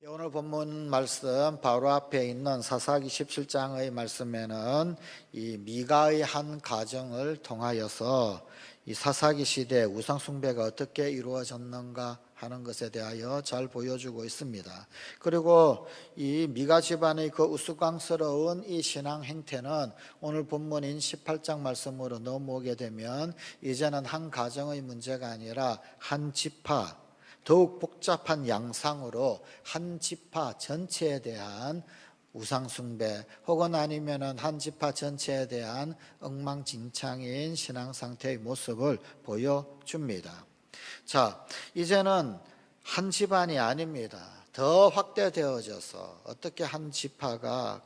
오늘 본문 말씀 바로 앞에 있는 사사기 17장의 말씀에는 이 미가의 한 가정을 통하여서 이 사사기 시대 우상 숭배가 어떻게 이루어졌는가 하는 것에 대하여 잘 보여주고 있습니다. 그리고 이 미가 집안의 그 우스꽝스러운 이 신앙 행태는 오늘 본문인 18장 말씀으로 넘어오게 되면 이제는 한 가정의 문제가 아니라 한 지파, 더욱 복잡한 양상으로 한 지파 전체에 대한 우상숭배 혹은 아니면은 한 지파 전체에 대한 엉망진창인 신앙 상태의 모습을 보여줍니다. 자, 이제는 한 집안이 아닙니다. 더 확대되어져서 어떻게 한 지파가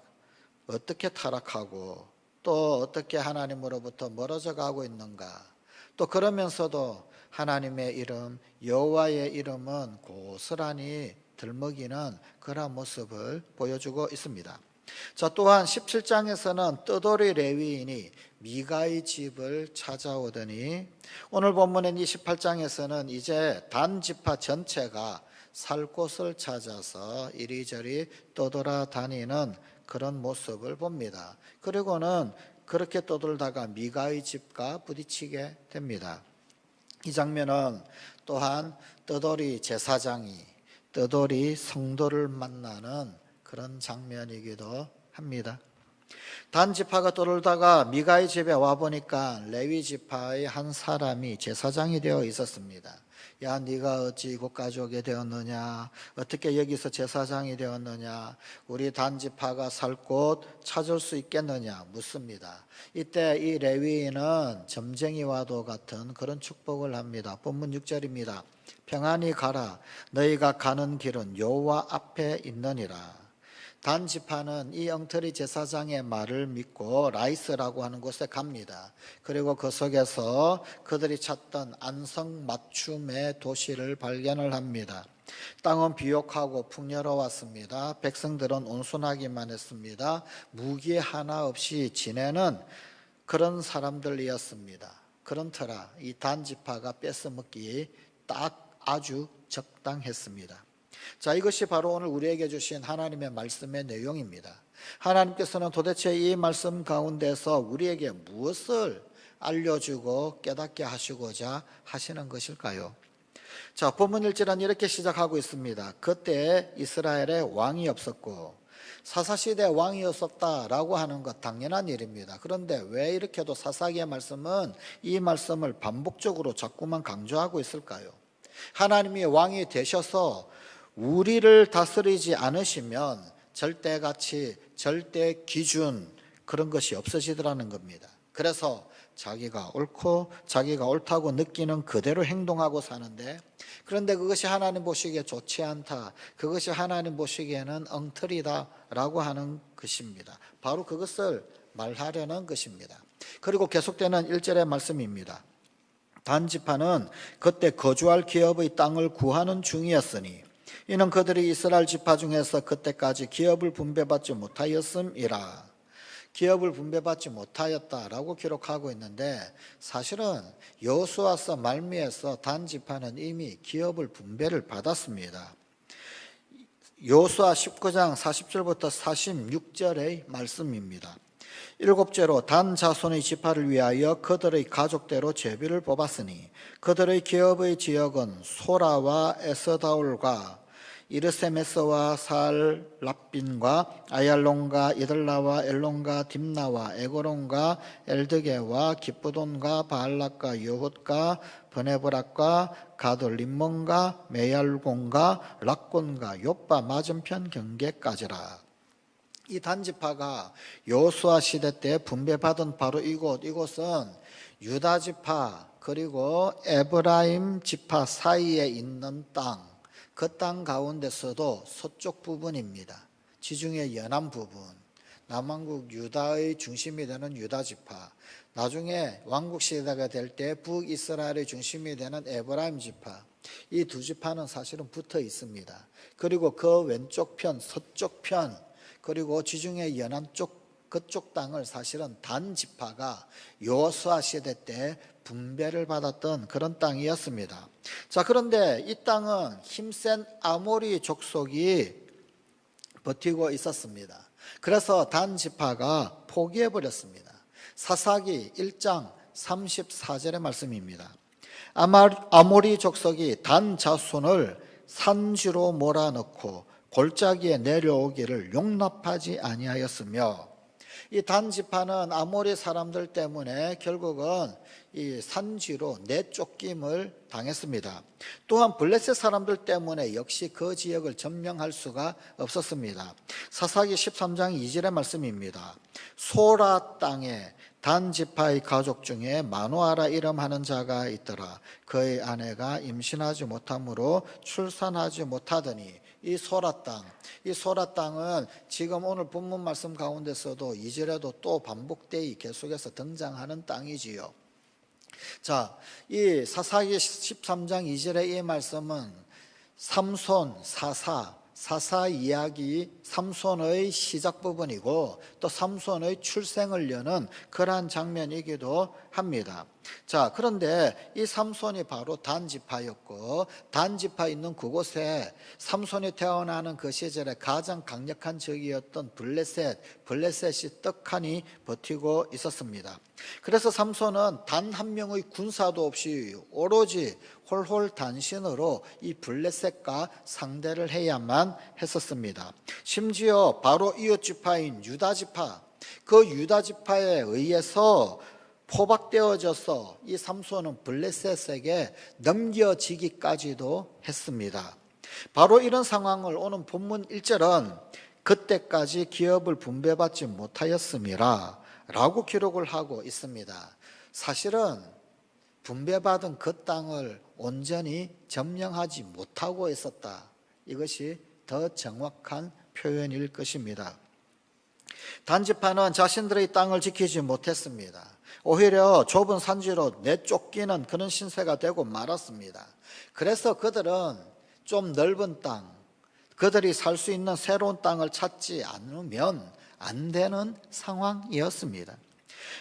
어떻게 타락하고 또 어떻게 하나님으로부터 멀어져 가고 있는가, 또 그러면서도 하나님의 이름, 여호와의 이름은 고스란히 들먹이는 그런 모습을 보여주고 있습니다. 자, 또한 17장에서는 떠돌이 레위인이 미가의 집을 찾아오더니 오늘 본문인 28장에서는 이제 단 지파 전체가 살 곳을 찾아서 이리저리 떠돌아다니는 그런 모습을 봅니다. 그리고는 그렇게 떠돌다가 미가의 집과 부딪히게 됩니다. 이 장면은 또한 떠돌이 제사장이 떠돌이 성도를 만나는 그런 장면이기도 합니다. 단 지파가 떠돌다가 미가의 집에 와보니까 레위 지파의 한 사람이 제사장이 되어 있었습니다. 야, 네가 어찌 이곳까지 오게 되었느냐? 어떻게 여기서 제사장이 되었느냐? 우리 단 지파가 살 곳 찾을 수 있겠느냐? 묻습니다. 이때 이 레위인은 점쟁이와도 같은 그런 축복을 합니다. 본문 6절입니다. 평안히 가라. 너희가 가는 길은 여호와 앞에 있느니라. 단 지파는 이 엉터리 제사장의 말을 믿고 라이스라고 하는 곳에 갑니다. 그리고 그 속에서 그들이 찾던 안성 맞춤의 도시를 발견을 합니다. 땅은 비옥하고 풍요로웠습니다. 백성들은 온순하기만 했습니다. 무기 하나 없이 지내는 그런 사람들이었습니다. 그런 터라 이 단 지파가 뺏어먹기 딱 아주 적당했습니다. 자, 이것이 바로 오늘 우리에게 주신 하나님의 말씀의 내용입니다. 하나님께서는 도대체 이 말씀 가운데서 우리에게 무엇을 알려주고 깨닫게 하시고자 하시는 것일까요? 자, 본문 1절은 이렇게 시작하고 있습니다. 그때 이스라엘에 왕이 없었고 사사시대 왕이 없었다라고 하는 것 당연한 일입니다. 그런데 왜 이렇게도 사사기의 말씀은 이 말씀을 반복적으로 자꾸만 강조하고 있을까요? 하나님이 왕이 되셔서 우리를 다스리지 않으시면 절대가치, 절대 기준 그런 것이 없어지더라는 겁니다. 그래서 자기가 옳고 자기가 옳다고 느끼는 그대로 행동하고 사는데, 그런데 그것이 하나님 보시기에 좋지 않다, 그것이 하나님 보시기에는 엉터리다라고 하는 것입니다. 바로 그것을 말하려는 것입니다. 그리고 계속되는 1절의 말씀입니다. 단 지파는 그때 거주할 기업의 땅을 구하는 중이었으니 이는 그들이 이스라엘 지파 중에서 그때까지 기업을 분배받지 못하였음이라. 기업을 분배받지 못하였다라고 기록하고 있는데, 사실은 여호수아서 말미에서 단 지파는 이미 기업을 분배를 받았습니다. 여호수아 19장 40절부터 46절의 말씀입니다. 일곱째로 단 자손의 지파를 위하여 그들의 가족대로 제비를 뽑았으니 그들의 기업의 지역은 소라와 에스다올과 이르세메스와 살랍빈과 아얄론과 이들라와 엘론과 딥나와 에고론과 엘드게와 기쁘돈과 바알락과 여훗과 버네브락과 가돌림몬과 메얄곤과 락곤과 욥바 맞은편 경계까지라. 이 단지파가 여호수아 시대 때 분배받은 바로 이곳은 유다 지파 그리고 에브라임 지파 사이에 있는 땅, 그 땅 가운데서도 서쪽 부분입니다. 지중해 연안 부분, 남왕국 유다의 중심이 되는 유다 지파, 나중에 왕국 시대가 될 때 북이스라엘의 중심이 되는 에브라임 지파, 이 두 지파는 사실은 붙어 있습니다. 그리고 그 왼쪽 편, 서쪽 편, 그리고 지중해 연안 쪽 그쪽 땅을 사실은 단 지파가 여호수아 시대 때 분배를 받았던 그런 땅이었습니다. 자, 그런데 이 땅은 힘센 아모리 족속이 버티고 있었습니다. 그래서 단 지파가 포기해 버렸습니다. 사사기 1장 34절의 말씀입니다. 아모리 족속이 단 자손을 산지로 몰아넣고 골짜기에 내려오기를 용납하지 아니하였으며, 이 단 지파는 아모리 사람들 때문에 결국은 이 산지로 내쫓김을 당했습니다. 또한 블레셋 사람들 때문에 역시 그 지역을 점령할 수가 없었습니다. 사사기 13장 2절의 말씀입니다. 소라 땅에 단 지파의 가족 중에 마누아라 이름하는 자가 있더라. 그의 아내가 임신하지 못하므로 출산하지 못하더니 이 소라 땅은 지금 오늘 본문 말씀 가운데서도 2절에도 또 반복되이 계속해서 등장하는 땅이지요. 자, 이 사사기 13장 2절의 이 말씀은 삼손, 사사 이야기, 삼손의 시작 부분이고 또 삼손의 출생을 여는 그러한 장면이기도 합니다. 자, 그런데 이 삼손이 바로 단 지파였고, 단 지파 있는 그곳에 삼손이 태어나는 그 시절에 가장 강력한 적이었던 블레셋이 떡하니 버티고 있었습니다. 그래서 삼손은 단 한 명의 군사도 없이 오로지 홀홀 단신으로 이 블레셋과 상대를 해야만 했었습니다. 심지어 바로 이웃 지파인 유다 지파, 그 유다 지파에 의해서 포박되어져서 이 삼손은 블레셋에게 넘겨지기까지도 했습니다. 바로 이런 상황을 오늘 본문 1절은 그때까지 기업을 분배받지 못하였음이라 라고 기록을 하고 있습니다. 사실은 분배받은 그 땅을 온전히 점령하지 못하고 있었다. 이것이 더 정확한 표현일 것입니다. 단지파는 자신들의 땅을 지키지 못했습니다. 오히려 좁은 산지로 내쫓기는 그런 신세가 되고 말았습니다. 그래서 그들은 좀 넓은 땅, 그들이 살 수 있는 새로운 땅을 찾지 않으면 안 되는 상황이었습니다.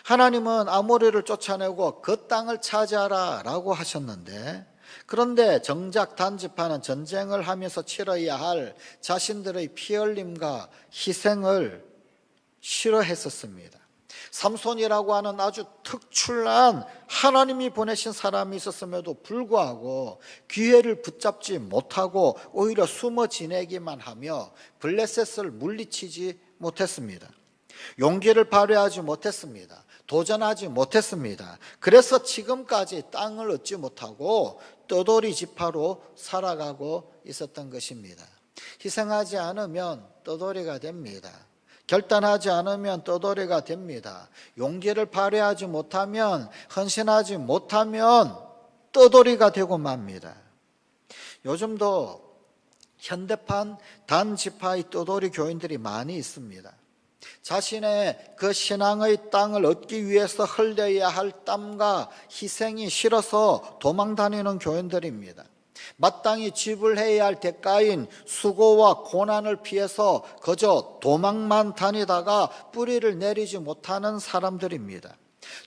하나님은 아모리를 쫓아내고 그 땅을 차지하라 라고 하셨는데, 그런데 정작 단지파는 전쟁을 하면서 치러야 할 자신들의 피 흘림과 희생을 싫어했었습니다. 삼손이라고 하는 아주 특출난 하나님이 보내신 사람이 있었음에도 불구하고 기회를 붙잡지 못하고 오히려 숨어 지내기만 하며 블레셋을 물리치지 못했습니다. 용기를 발휘하지 못했습니다. 도전하지 못했습니다. 그래서 지금까지 땅을 얻지 못하고 떠돌이 지파로 살아가고 있었던 것입니다. 희생하지 않으면 떠돌이가 됩니다. 결단하지 않으면 떠돌이가 됩니다. 용기를 발휘하지 못하면, 헌신하지 못하면 떠돌이가 되고 맙니다. 요즘도 현대판 단지파의 떠돌이 교인들이 많이 있습니다. 자신의 그 신앙의 땅을 얻기 위해서 흘려야 할 땀과 희생이 싫어서 도망다니는 교인들입니다. 마땅히 지불해야 할 대가인 수고와 고난을 피해서 그저 도망만 다니다가 뿌리를 내리지 못하는 사람들입니다.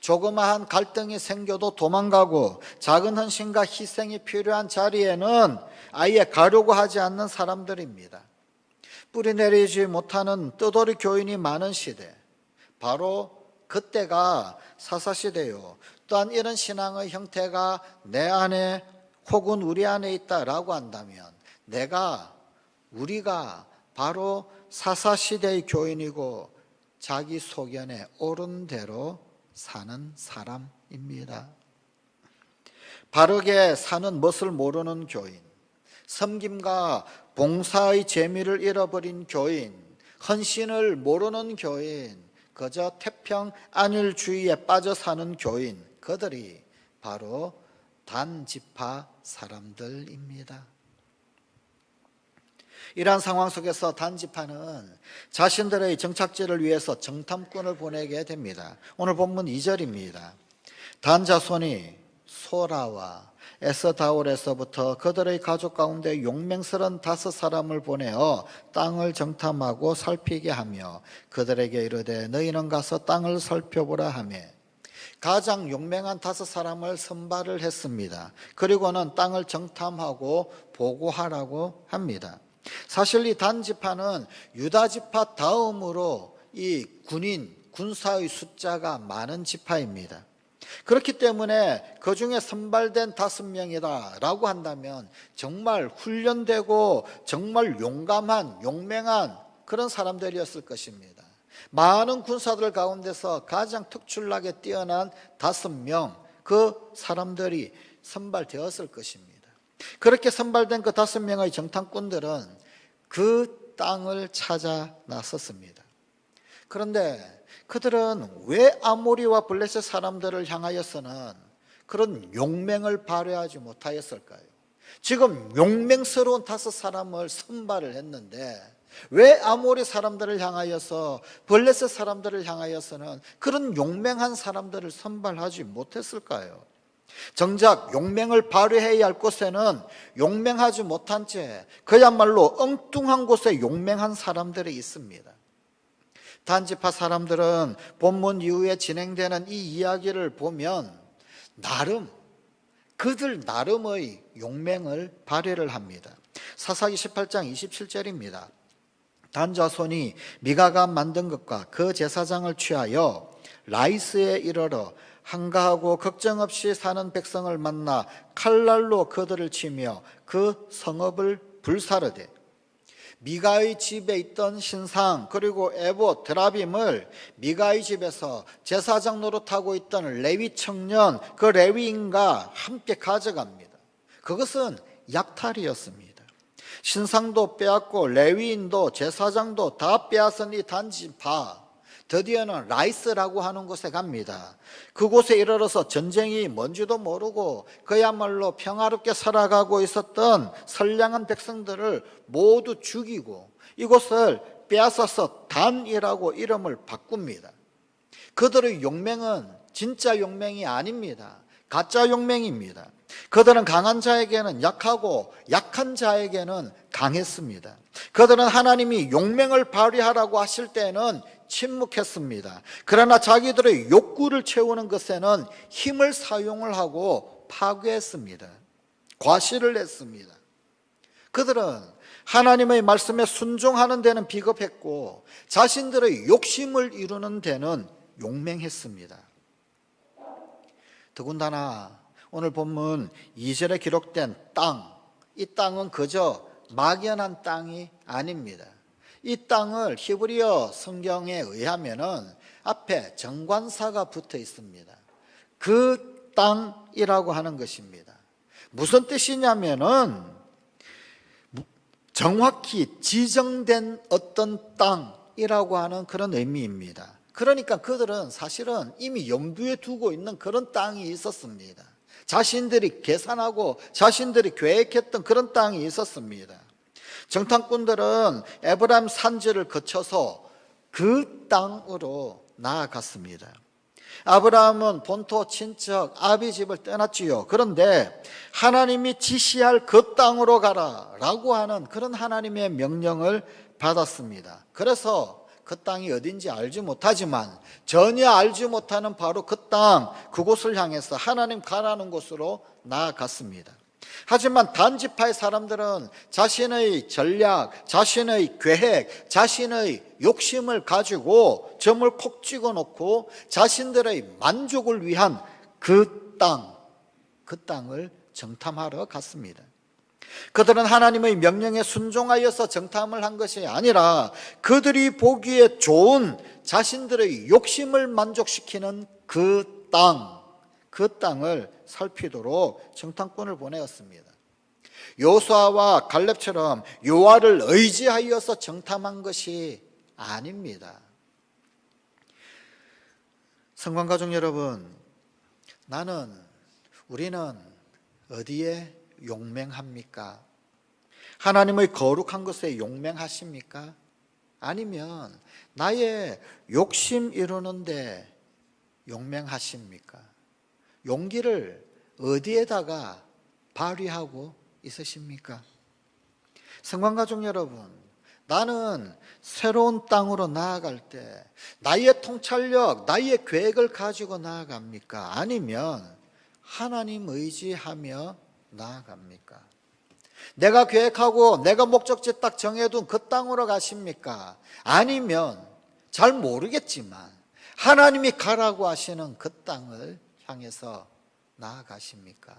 조그마한 갈등이 생겨도 도망가고 작은 헌신과 희생이 필요한 자리에는 아예 가려고 하지 않는 사람들입니다. 뿌리 내리지 못하는 떠돌이 교인이 많은 시대, 바로 그때가 사사시대요. 또한 이런 신앙의 형태가 내 안에 혹은 우리 안에 있다라고 한다면 우리가 바로 사사시대의 교인이고 자기 소견에 옳은 대로 사는 사람입니다. 바르게 사는 멋을 모르는 교인, 섬김과 봉사의 재미를 잃어버린 교인, 헌신을 모르는 교인, 그저 태평 안일주의에 빠져 사는 교인, 그들이 바로 단지파 사람들입니다. 이러한 상황 속에서 단지파는 자신들의 정착지를 위해서 정탐꾼을 보내게 됩니다. 오늘 본문 2절입니다. 단자손이 소라와 에스다올에서부터 그들의 가족 가운데 용맹스런 5사람을 보내어 땅을 정탐하고 살피게 하며 그들에게 이르되 너희는 가서 땅을 살펴보라 하며 가장 용맹한 5사람을 선발을 했습니다. 그리고는 땅을 정탐하고 보고하라고 합니다. 사실 이 단 지파는 유다 지파 다음으로 이 군사의 숫자가 많은 지파입니다. 그렇기 때문에 그 중에 선발된 5명이다 라고 한다면 정말 훈련되고 정말 용맹한 그런 사람들이었을 것입니다. 많은 군사들 가운데서 가장 특출나게 뛰어난 5명, 그 사람들이 선발되었을 것입니다. 그렇게 선발된 그 5명의 정탐꾼들은 그 땅을 찾아 나섰습니다. 그런데 그들은 왜 아모리와 블레셋 사람들을 향하여서는 그런 용맹을 발휘하지 못하였을까요? 지금 용맹스러운 5사람을 선발을 했는데 왜 아모리 사람들을 향하여서 블레셋 사람들을 향하여서는 그런 용맹한 사람들을 선발하지 못했을까요? 정작 용맹을 발휘해야 할 곳에는 용맹하지 못한 채 그야말로 엉뚱한 곳에 용맹한 사람들이 있습니다. 단지파 사람들은 본문 이후에 진행되는 이 이야기를 보면 그들 나름의 용맹을 발휘를 합니다. 사사기 18장 27절입니다. 단 자손이 미가가 만든 것과 그 제사장을 취하여 라이스에 이르러 한가하고 걱정 없이 사는 백성을 만나 칼날로 그들을 치며 그 성읍을 불사르되 미가의 집에 있던 신상 그리고 에봇 드라빔을 미가의 집에서 제사장 노릇하고 있던 레위 청년 그 레위인과 함께 가져갑니다. 그것은 약탈이었습니다. 신상도 빼앗고 레위인도 제사장도 다 빼앗은 이 단지파, 드디어는 라이스라고 하는 곳에 갑니다. 그곳에 이르러서 전쟁이 뭔지도 모르고 그야말로 평화롭게 살아가고 있었던 선량한 백성들을 모두 죽이고 이곳을 빼앗아서 단이라고 이름을 바꿉니다. 그들의 용맹은 진짜 용맹이 아닙니다. 가짜 용맹입니다. 그들은 강한 자에게는 약하고 약한 자에게는 강했습니다. 그들은 하나님이 용맹을 발휘하라고 하실 때는 침묵했습니다. 그러나 자기들의 욕구를 채우는 것에는 힘을 사용을 하고 파괴했습니다. 과시를 했습니다. 그들은 하나님의 말씀에 순종하는 데는 비겁했고 자신들의 욕심을 이루는 데는 용맹했습니다. 더군다나 오늘 본문 2절에 기록된 땅, 이 땅은 그저 막연한 땅이 아닙니다. 이 땅을 히브리어 성경에 의하면은 앞에 정관사가 붙어 있습니다. 그 땅이라고 하는 것입니다. 무슨 뜻이냐면은 정확히 지정된 어떤 땅이라고 하는 그런 의미입니다. 그러니까 그들은 사실은 이미 염두에 두고 있는 그런 땅이 있었습니다. 자신들이 계산하고 자신들이 계획했던 그런 땅이 있었습니다. 정탐꾼들은 에브라임 산지를 거쳐서 그 땅으로 나아갔습니다. 아브라함은 본토 친척 아비 집을 떠났지요. 그런데 하나님이 지시할 그 땅으로 가라라고 하는 그런 하나님의 명령을 받았습니다. 그래서 그 땅이 어딘지 알지 못하지만 전혀 알지 못하는 바로 그 땅, 그곳을 향해서 하나님 가라는 곳으로 나아갔습니다. 하지만 단지파의 사람들은 자신의 전략, 자신의 계획, 자신의 욕심을 가지고 점을 콕 찍어놓고 자신들의 만족을 위한 그 땅을 정탐하러 갔습니다. 그들은 하나님의 명령에 순종하여서 정탐을 한 것이 아니라 그들이 보기에 좋은 자신들의 욕심을 만족시키는 그 땅을 살피도록 정탐꾼을 보내었습니다. 여호수아와 갈렙처럼 여호와를 의지하여서 정탐한 것이 아닙니다. 성관가족 여러분, 우리는 어디에 용맹합니까? 하나님의 거룩한 것에 용맹하십니까? 아니면 나의 욕심 이루는데 용맹하십니까? 용기를 어디에다가 발휘하고 있으십니까? 성관가족 여러분, 나는 새로운 땅으로 나아갈 때 나의 통찰력, 나의 계획을 가지고 나아갑니까? 아니면 하나님 의지하며 나아갑니까? 내가 계획하고 내가 목적지 딱 정해둔 그 땅으로 가십니까? 아니면 잘 모르겠지만 하나님이 가라고 하시는 그 땅을 향해서 나아가십니까?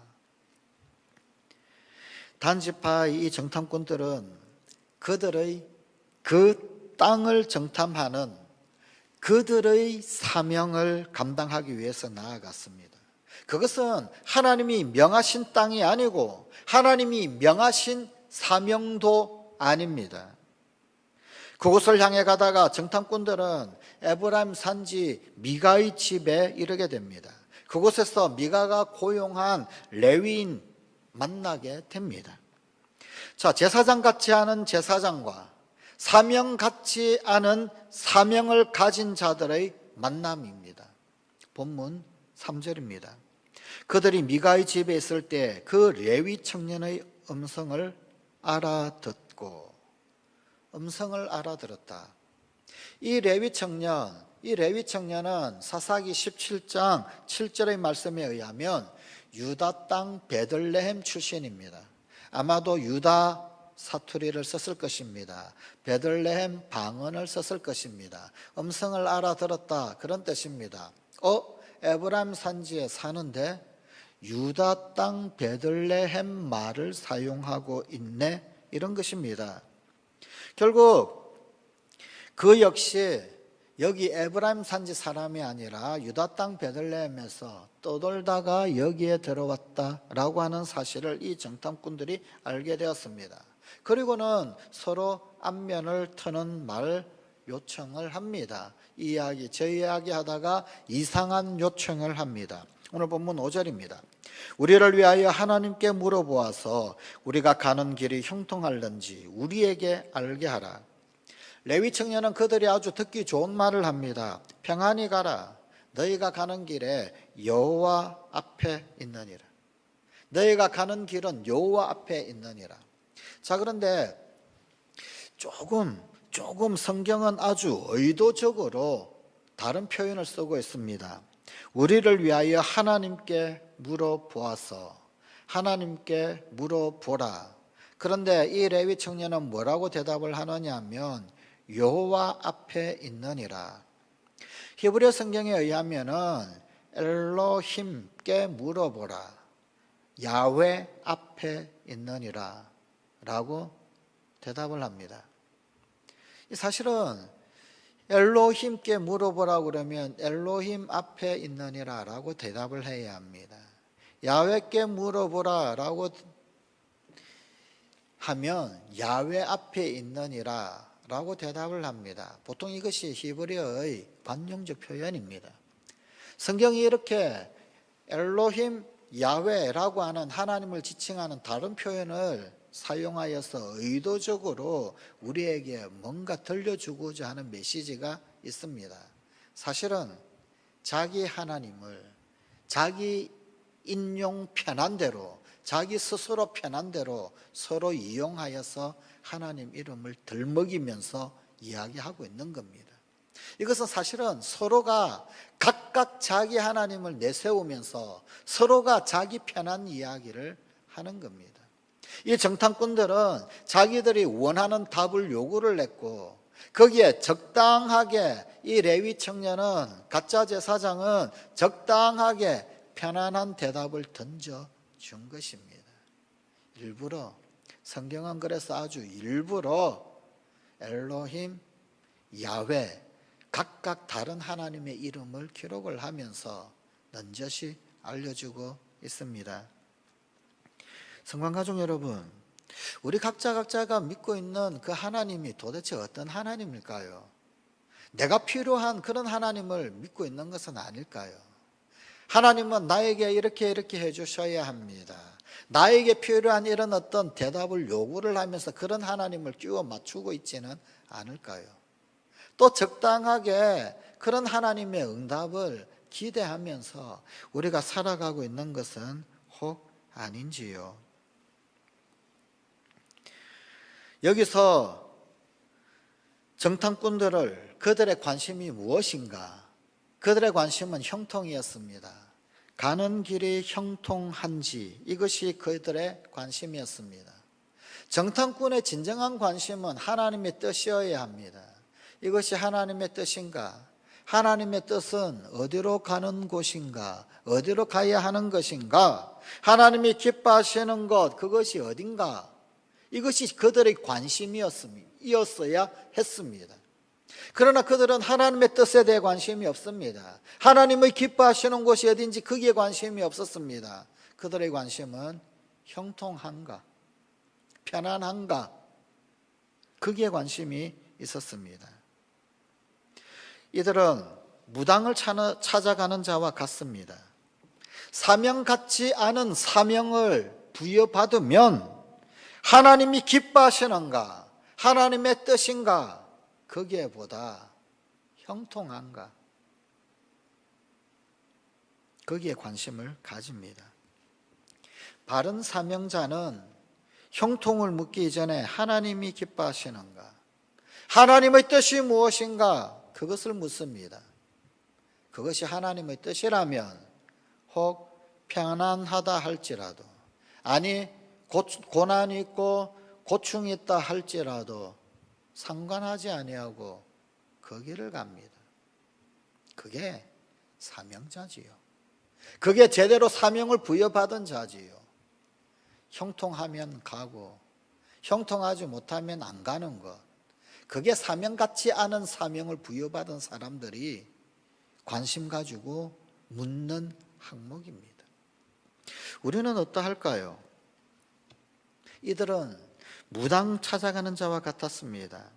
단지파의 이 정탐꾼들은 그들의 그 땅을 정탐하는 그들의 사명을 감당하기 위해서 나아갔습니다. 그것은 하나님이 명하신 땅이 아니고 하나님이 명하신 사명도 아닙니다. 그곳을 향해 가다가 정탐꾼들은 에브라임 산지 미가의 집에 이르게 됩니다. 그곳에서 미가가 고용한 레위인 만나게 됩니다. 자, 제사장 같지 않은 제사장과 사명 같지 않은 사명을 가진 자들의 만남입니다. 본문 3절입니다. 그들이 미가의 집에 있을 때 그 레위 청년의 음성을 알아듣고, 음성을 알아들었다. 이 레위 청년은 사사기 17장 7절의 말씀에 의하면 유다 땅 베들레헴 출신입니다. 아마도 유다 사투리를 썼을 것입니다. 베들레헴 방언을 썼을 것입니다. 음성을 알아들었다, 그런 뜻입니다. 에브라임 산지에 사는데 유다 땅 베들레헴 말을 사용하고 있네, 이런 것입니다. 결국 그 역시 여기 에브라임 산지 사람이 아니라 유다 땅 베들레헴에서 떠돌다가 여기에 들어왔다라고 하는 사실을 이 정탐꾼들이 알게 되었습니다. 그리고는 서로 안면을 트는 말 요청을 합니다. 이 이야기, 저 이야기 하다가 이상한 요청을 합니다. 오늘 본문 5절입니다. 우리를 위하여 하나님께 물어보아서 우리가 가는 길이 형통할는지 우리에게 알게 하라. 레위 청년은 그들이 아주 듣기 좋은 말을 합니다. 평안히 가라. 너희가 가는 길에 여호와 앞에 있느니라. 너희가 가는 길은 여호와 앞에 있느니라. 자, 그런데 조금 성경은 아주 의도적으로 다른 표현을 쓰고 있습니다. 우리를 위하여 하나님께 물어보아서, 하나님께 물어보라. 그런데 이 레위 청년은 뭐라고 대답을 하느냐 하면 여호와 앞에 있느니라. 히브리어 성경에 의하면은 엘로힘께 물어보라, 야훼 앞에 있느니라 라고 대답을 합니다. 사실은 엘로힘께 물어보라 그러면 엘로힘 앞에 있느니라 라고 대답을 해야 합니다. 야훼께 물어보라 라고 하면 야훼 앞에 있느니라 라고 대답을 합니다. 보통 이것이 히브리어의 관용적 표현입니다. 성경이 이렇게 엘로힘, 야훼라고 하는 하나님을 지칭하는 다른 표현을 사용하여서 의도적으로 우리에게 뭔가 들려주고자 하는 메시지가 있습니다. 사실은 자기 하나님을 자기 인용 편한 대로, 자기 스스로 편한 대로 서로 이용하여서 하나님 이름을 들먹이면서 이야기하고 있는 겁니다. 이것은 사실은 서로가 각각 자기 하나님을 내세우면서 서로가 자기 편한 이야기를 하는 겁니다. 이 정탐꾼들은 자기들이 원하는 답을 요구를 했고, 거기에 적당하게 이 레위 청년은, 가짜 제사장은 적당하게 편안한 대답을 던져준 것입니다. 일부러, 성경은 그래서 아주 일부러 엘로힘, 야훼 각각 다른 하나님의 이름을 기록을 하면서 넌저시 알려주고 있습니다. 성관가족 여러분, 우리 각자가 믿고 있는 그 하나님이 도대체 어떤 하나님일까요? 내가 필요한 그런 하나님을 믿고 있는 것은 아닐까요? 하나님은 나에게 이렇게 해주셔야 합니다. 나에게 필요한 이런 어떤 대답을 요구를 하면서 그런 하나님을 끼워 맞추고 있지는 않을까요? 또 적당하게 그런 하나님의 응답을 기대하면서 우리가 살아가고 있는 것은 혹 아닌지요? 여기서 정탐꾼들을, 그들의 관심이 무엇인가? 그들의 관심은 형통이었습니다. 가는 길이 형통한지, 이것이 그들의 관심이었습니다. 정탐꾼의 진정한 관심은 하나님의 뜻이어야 합니다. 이것이 하나님의 뜻인가? 하나님의 뜻은 어디로 가는 곳인가? 어디로 가야 하는 것인가? 하나님이 기뻐하시는 것, 그것이 어딘가? 이것이 그들의 관심이었어야 했습니다. 그러나 그들은 하나님의 뜻에 대해 관심이 없습니다. 하나님의 기뻐하시는 곳이 어딘지 거기에 관심이 없었습니다. 그들의 관심은 형통한가? 편안한가? 거기에 관심이 있었습니다. 이들은 무당을 찾아가는 자와 같습니다. 사명 같지 않은 사명을 부여받으면 하나님이 기뻐하시는가? 하나님의 뜻인가? 거기에 보다 형통한가? 거기에 관심을 가집니다. 바른 사명자는 형통을 묻기 전에 하나님이 기뻐하시는가? 하나님의 뜻이 무엇인가? 그것을 묻습니다. 그것이 하나님의 뜻이라면 혹 편안하다 할지라도, 아니 고난이 있고 고충이 있다 할지라도 상관하지 아니하고 거기를 갑니다. 그게 사명자지요. 그게 제대로 사명을 부여받은 자지요. 형통하면 가고 형통하지 못하면 안 가는 것, 그게 사명 같지 않은 사명을 부여받은 사람들이 관심 가지고 묻는 항목입니다. 우리는 어떠할까요? 이들은 무당 찾아가는 자와 같았습니다.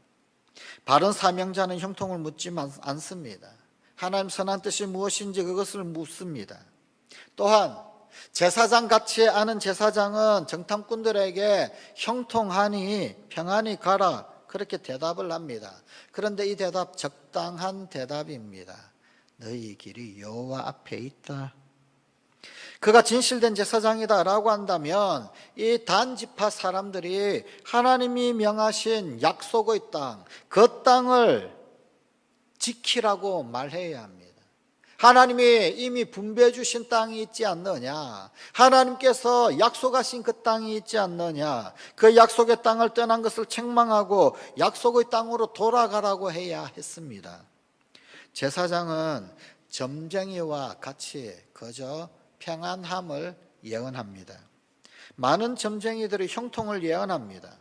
바른 사명자는 형통을 묻지 않습니다. 하나님 선한 뜻이 무엇인지 그것을 묻습니다. 또한 제사장 같이 않은 제사장은 정탐꾼들에게 형통하니 평안히 가라 그렇게 대답을 합니다. 그런데 이 대답 적당한 대답입니다. 너희 길이 여호와 앞에 있다. 그가 진실된 제사장이다 라고 한다면 이 단지파 사람들이 하나님이 명하신 약속의 땅, 그 땅을 지키라고 말해야 합니다. 하나님이 이미 분배해 주신 땅이 있지 않느냐? 하나님께서 약속하신 그 땅이 있지 않느냐? 그 약속의 땅을 떠난 것을 책망하고 약속의 땅으로 돌아가라고 해야 했습니다. 제사장은 점쟁이와 같이 그저 평안함을 예언합니다. 많은 점쟁이들이 형통을 예언합니다.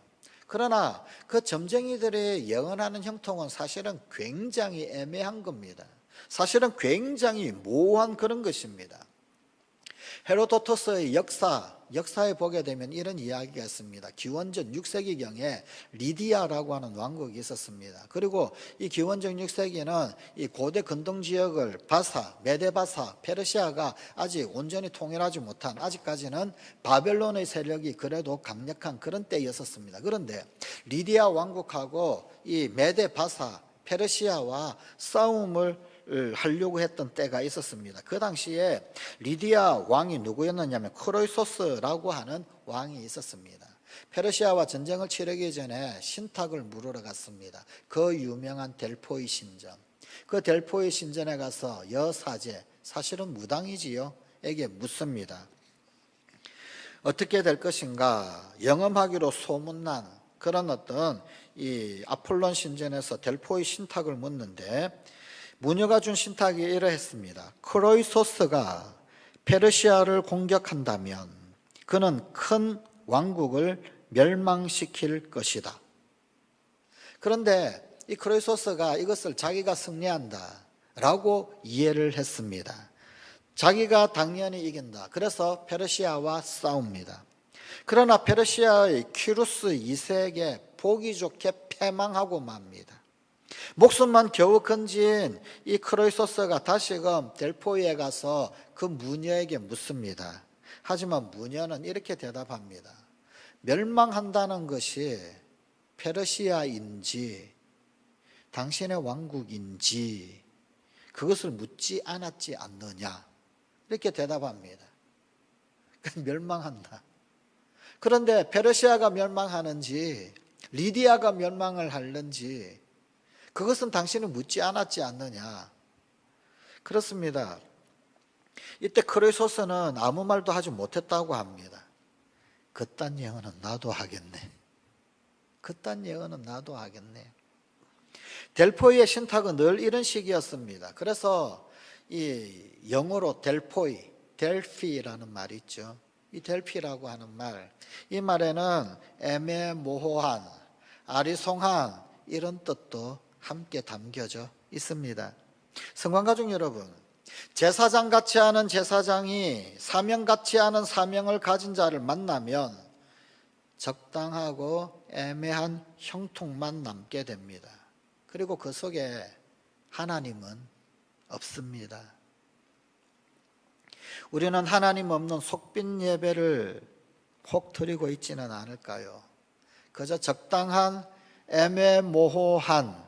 그러나 그 점쟁이들이 예언하는 형통은 사실은 굉장히 애매한 겁니다. 사실은 굉장히 모호한 그런 것입니다. 헤로도토스의 역사에 보게 되면 이런 이야기가 있습니다. 기원전 6세기경에 리디아라고 하는 왕국이 있었습니다. 그리고 이 기원전 6세기는 이 고대 근동 지역을 메데바사, 페르시아가 아직 온전히 통일하지 못한, 아직까지는 바벨론의 세력이 그래도 강력한 그런 때였었습니다. 그런데 리디아 왕국하고 이 메데바사, 페르시아와 싸움을 하려고 했던 때가 있었습니다. 그 당시에 리디아 왕이 누구였느냐면 크로이소스라고 하는 왕이 있었습니다. 페르시아와 전쟁을 치르기 전에 신탁을 물으러 갔습니다. 그 유명한 델포이 신전. 그 델포이 신전에 가서 여사제, 사실은 무당이지요, 에게 묻습니다. 어떻게 될 것인가? 영험하기로 소문난 그런 어떤 이 아폴론 신전에서 델포이 신탁을 묻는데 무녀가 준 신탁이 이러했습니다. 크로이소스가 페르시아를 공격한다면 그는 큰 왕국을 멸망시킬 것이다. 그런데 이 크로이소스가 이것을 자기가 승리한다 라고 이해를 했습니다. 자기가 당연히 이긴다. 그래서 페르시아와 싸웁니다. 그러나 페르시아의 키루스 2세에게 보기 좋게 패망하고 맙니다. 목숨만 겨우 건진 이 크로이소스가 다시금 델포이에 가서 그 무녀에게 묻습니다. 하지만 무녀는 이렇게 대답합니다. 멸망한다는 것이 페르시아인지 당신의 왕국인지 그것을 묻지 않았지 않느냐, 이렇게 대답합니다. 멸망한다. 그런데 페르시아가 멸망하는지 리디아가 멸망을 하는지 그것은 당신은 묻지 않았지 않느냐. 그렇습니다. 이때 크로이소스는 아무 말도 하지 못했다고 합니다. 그딴 예언은 나도 하겠네. 그딴 예언은 나도 하겠네. 델포이의 신탁은 늘 이런 식이었습니다. 그래서 이 영어로 델포이, 델피라는 말이 있죠. 이 델피라고 하는 말, 이 말에는 애매모호한, 아리송한 이런 뜻도 함께 담겨져 있습니다. 성관가족 여러분, 제사장 같지 않은 제사장이 사명 같지 않은 사명을 가진 자를 만나면 적당하고 애매한 형통만 남게 됩니다. 그리고 그 속에 하나님은 없습니다. 우리는 하나님 없는 속빈 예배를 혹 드리고 있지는 않을까요? 그저 적당한 애매모호한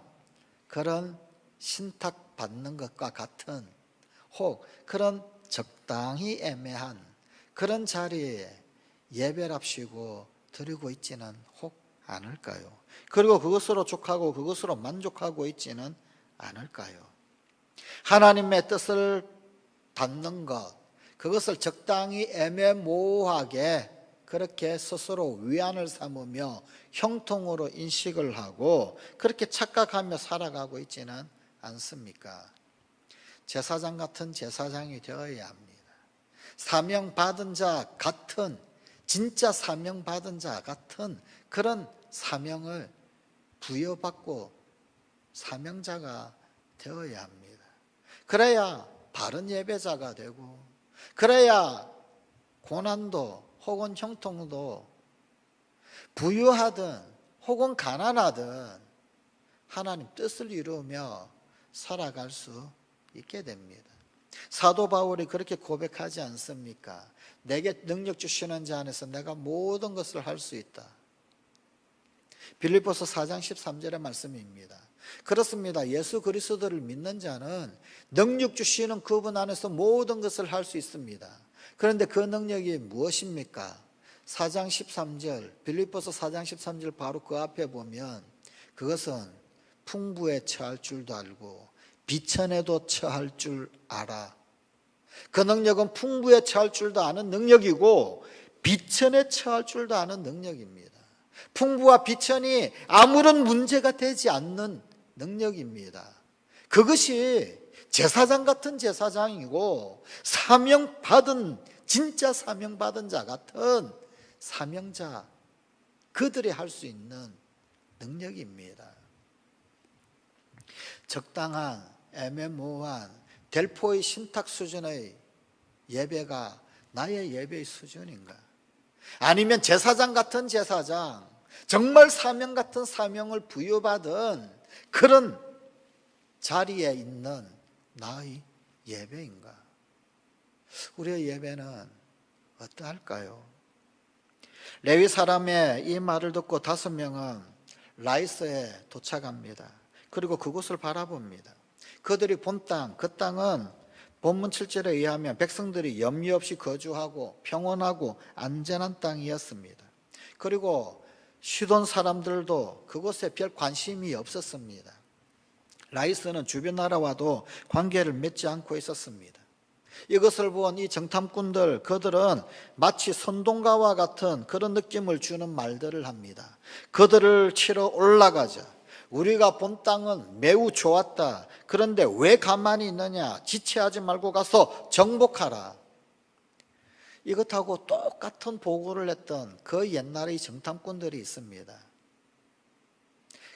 그런 신탁 받는 것과 같은, 혹 그런 적당히 애매한 그런 자리에 예배랍시고 드리고 있지는 혹 않을까요? 그리고 그것으로 족하고 그것으로 만족하고 있지는 않을까요? 하나님의 뜻을 받는 것, 그것을 적당히 애매모호하게 그렇게 스스로 위안을 삼으며 형통으로 인식을 하고 그렇게 착각하며 살아가고 있지는 않습니까? 제사장 같은 제사장이 되어야 합니다. 사명 받은 자 같은, 진짜 사명 받은 자 같은 그런 사명을 부여받고 사명자가 되어야 합니다. 그래야 바른 예배자가 되고, 그래야 고난도 혹은 형통도 부유하든 혹은 가난하든 하나님 뜻을 이루며 살아갈 수 있게 됩니다. 사도 바울이 그렇게 고백하지 않습니까? 내게 능력 주시는 자 안에서 내가 모든 것을 할 수 있다. 빌립보서 4장 13절의 말씀입니다. 그렇습니다. 예수 그리스도를 믿는 자는 능력 주시는 그분 안에서 모든 것을 할 수 있습니다. 그런데 그 능력이 무엇입니까? 4장 13절, 빌립보서 4장 13절 바로 그 앞에 보면 그것은 풍부에 처할 줄도 알고 비천에도 처할 줄 알아. 그 능력은 풍부에 처할 줄도 아는 능력이고 비천에 처할 줄도 아는 능력입니다. 풍부와 비천이 아무런 문제가 되지 않는 능력입니다. 그것이 제사장 같은 제사장이고 사명받은, 진짜 사명받은 자 같은 사명자, 그들이 할 수 있는 능력입니다. 적당한 애매모호한 델포의 신탁 수준의 예배가 나의 예배의 수준인가? 아니면 제사장 같은 제사장, 정말 사명 같은 사명을 부여받은 그런 자리에 있는 나의 예배인가? 우리의 예배는 어떠할까요? 레위 사람의 이 말을 듣고 5명은 라이스에 도착합니다. 그리고 그곳을 바라봅니다. 그들이 본 땅, 그 땅은 본문 7절에 의하면 백성들이 염려 없이 거주하고 평온하고 안전한 땅이었습니다. 그리고 시돈 사람들도 그곳에 별 관심이 없었습니다. 라이스는 주변 나라와도 관계를 맺지 않고 있었습니다. 이것을 본 이 정탐꾼들, 그들은 마치 선동가와 같은 그런 느낌을 주는 말들을 합니다. 그들을 치러 올라가자. 우리가 본 땅은 매우 좋았다. 그런데 왜 가만히 있느냐? 지체하지 말고 가서 정복하라. 이것하고 똑같은 보고를 했던 그 옛날의 정탐꾼들이 있습니다.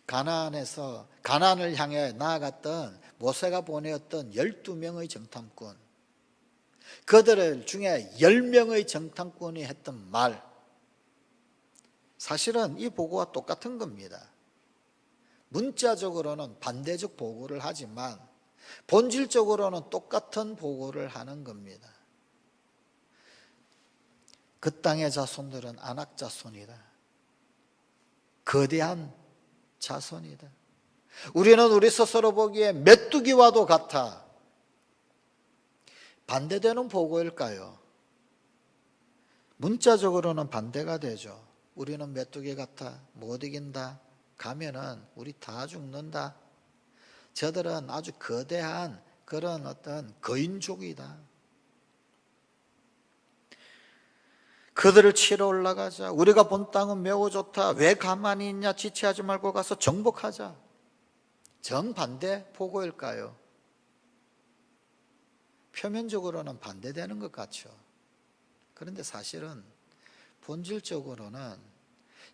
가나안을 향해 나아갔던 모세가 보내었던 12명의 정탐꾼, 그들 중에 10명의 정탐꾼이 했던 말, 사실은 이 보고와 똑같은 겁니다. 문자적으로는 반대적 보고를 하지만 본질적으로는 똑같은 보고를 하는 겁니다. 그 땅의 자손들은 아낙 자손이다. 거대한 자손이다. 우리는 우리 스스로 보기에 메뚜기와도 같아. 반대되는 보고일까요? 문자적으로는 반대가 되죠. 우리는 메뚜기 같아. 못 이긴다. 가면은 우리 다 죽는다. 저들은 아주 거대한 그런 어떤 거인족이다. 그들을 치러 올라가자. 우리가 본 땅은 매우 좋다. 왜 가만히 있냐? 지체하지 말고 가서 정복하자. 정반대 보고일까요? 표면적으로는 반대되는 것 같죠. 그런데 사실은 본질적으로는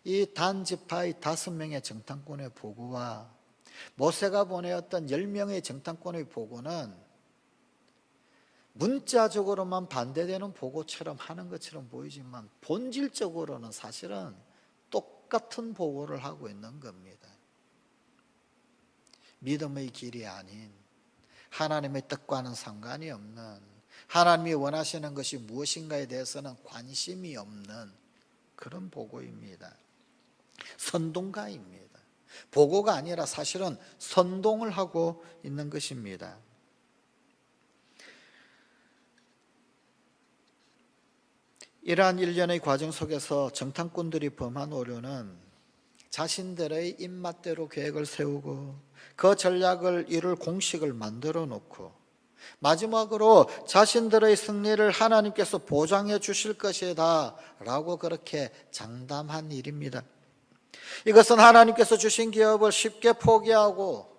이 단지파의 5명의 정탐꾼의 보고와 모세가 보내었던 10명의 정탐꾼의 보고는 문자적으로만 반대되는 보고처럼 하는 것처럼 보이지만 본질적으로는 사실은 똑같은 보고를 하고 있는 겁니다. 믿음의 길이 아닌, 하나님의 뜻과는 상관이 없는, 하나님이 원하시는 것이 무엇인가에 대해서는 관심이 없는 그런 보고입니다. 선동가입니다. 보고가 아니라 사실은 선동을 하고 있는 것입니다. 이러한 일련의 과정 속에서 정탐꾼들이 범한 오류는 자신들의 입맛대로 계획을 세우고 그 전략을 이룰 공식을 만들어 놓고 마지막으로 자신들의 승리를 하나님께서 보장해 주실 것이다 라고 그렇게 장담한 일입니다. 이것은 하나님께서 주신 기업을 쉽게 포기하고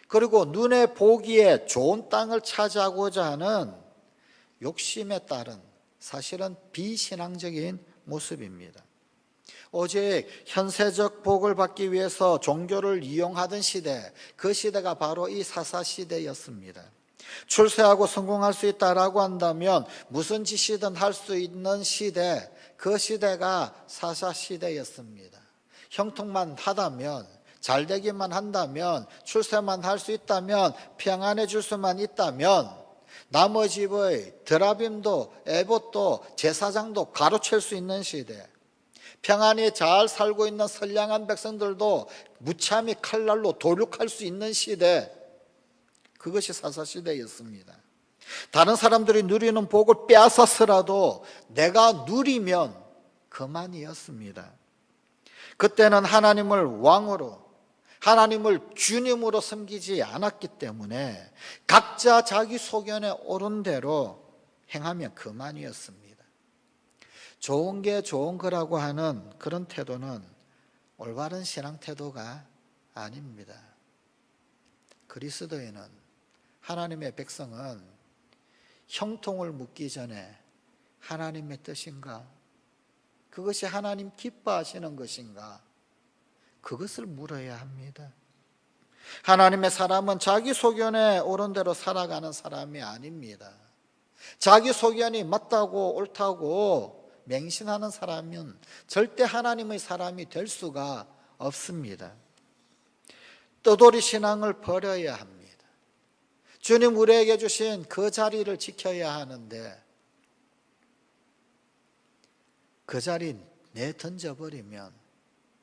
그리고 눈에 보기에 좋은 땅을 차지하고자 하는 욕심에 따른 사실은 비신앙적인 모습입니다. 오직 현세적 복을 받기 위해서 종교를 이용하던 시대, 그 시대가 바로 이 사사시대였습니다. 출세하고 성공할 수 있다라고 한다면 무슨 짓이든 할 수 있는 시대, 그 시대가 사사시대였습니다. 형통만 하다면, 잘 되기만 한다면, 출세만 할 수 있다면, 평안해질 수만 있다면 남의 집의 드라빔도 에봇도 제사장도 가로챌 수 있는 시대, 평안히 잘 살고 있는 선량한 백성들도 무참히 칼날로 도륙할 수 있는 시대, 그것이 사사시대였습니다. 다른 사람들이 누리는 복을 빼앗았으라도 내가 누리면 그만이었습니다. 그때는 하나님을 왕으로, 하나님을 주님으로 섬기지 않았기 때문에 각자 자기 소견에 옳은 대로 행하면 그만이었습니다. 좋은 게 좋은 거라고 하는 그런 태도는 올바른 신앙 태도가 아닙니다. 그리스도인은, 하나님의 백성은 형통을 묻기 전에 하나님의 뜻인가? 그것이 하나님 기뻐하시는 것인가? 그것을 물어야 합니다. 하나님의 사람은 자기 소견에 옳은 대로 살아가는 사람이 아닙니다. 자기 소견이 맞다고 옳다고 맹신하는 사람은 절대 하나님의 사람이 될 수가 없습니다. 떠돌이 신앙을 버려야 합니다. 주님 우리에게 주신 그 자리를 지켜야 하는데 그 자리 내던져버리면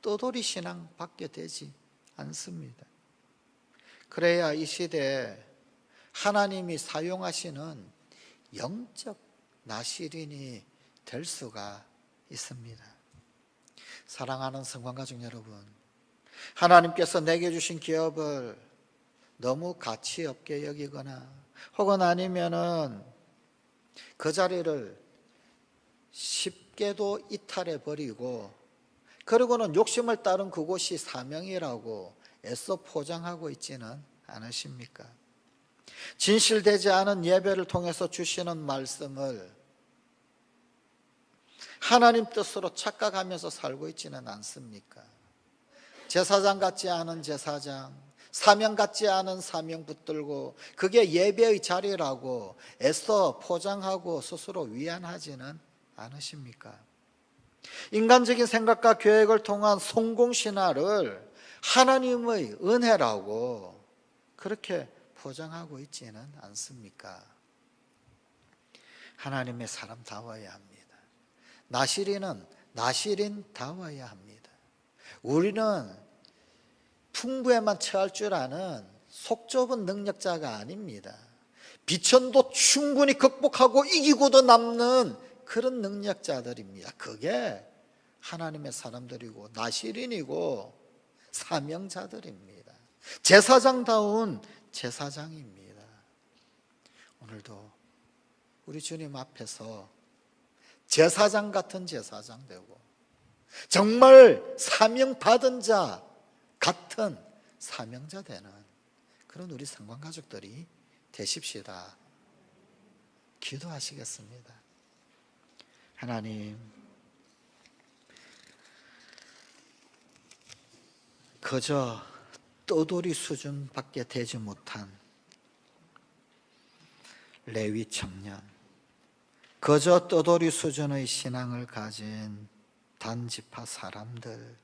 떠돌이 신앙 받게 되지 않습니다. 그래야 이 시대에 하나님이 사용하시는 영적 나시린이 될 수가 있습니다. 사랑하는 성관가족 여러분, 하나님께서 내게 주신 기업을 너무 가치 없게 여기거나 혹은 아니면은 그 자리를 쉽게도 이탈해 버리고 그리고는 욕심을 따른 그곳이 사명이라고 애써 포장하고 있지는 않으십니까? 진실되지 않은 예배를 통해서 주시는 말씀을 하나님 뜻으로 착각하면서 살고 있지는 않습니까? 제사장 같지 않은 제사장, 사명 같지 않은 사명 붙들고 그게 예배의 자리라고 애써 포장하고 스스로 위안하지는 않으십니까? 인간적인 생각과 계획을 통한 성공신화를 하나님의 은혜라고 그렇게 포장하고 있지는 않습니까? 하나님의 사람다워야 합니다. 나시린은 나시린다워야 합니다. 우리는 풍부에만 처할 줄 아는 속 좁은 능력자가 아닙니다. 비천도 충분히 극복하고 이기고도 남는 그런 능력자들입니다. 그게 하나님의 사람들이고 나시린이고 사명자들입니다. 제사장다운 제사장입니다. 오늘도 우리 주님 앞에서 제사장 같은 제사장 되고 정말 사명 받은 자 같은 사명자 되는 그런 우리 성관 가족들이 되십시다. 기도하시겠습니다. 하나님, 그저 떠돌이 수준밖에 되지 못한 레위 청년, 그저 떠돌이 수준의 신앙을 가진 단지파 사람들,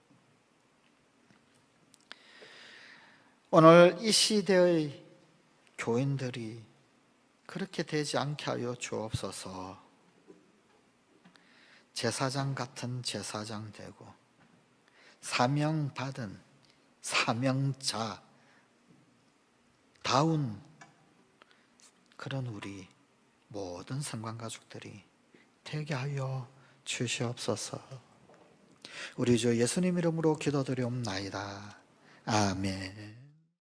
오늘 이 시대의 교인들이 그렇게 되지 않게 하여 주옵소서. 제사장 같은 제사장 되고 사명받은 사명자 다운 그런 우리 모든 성관 가족들이 되게 하여 주시옵소서. 우리 주 예수님 이름으로 기도드리옵나이다. 아멘.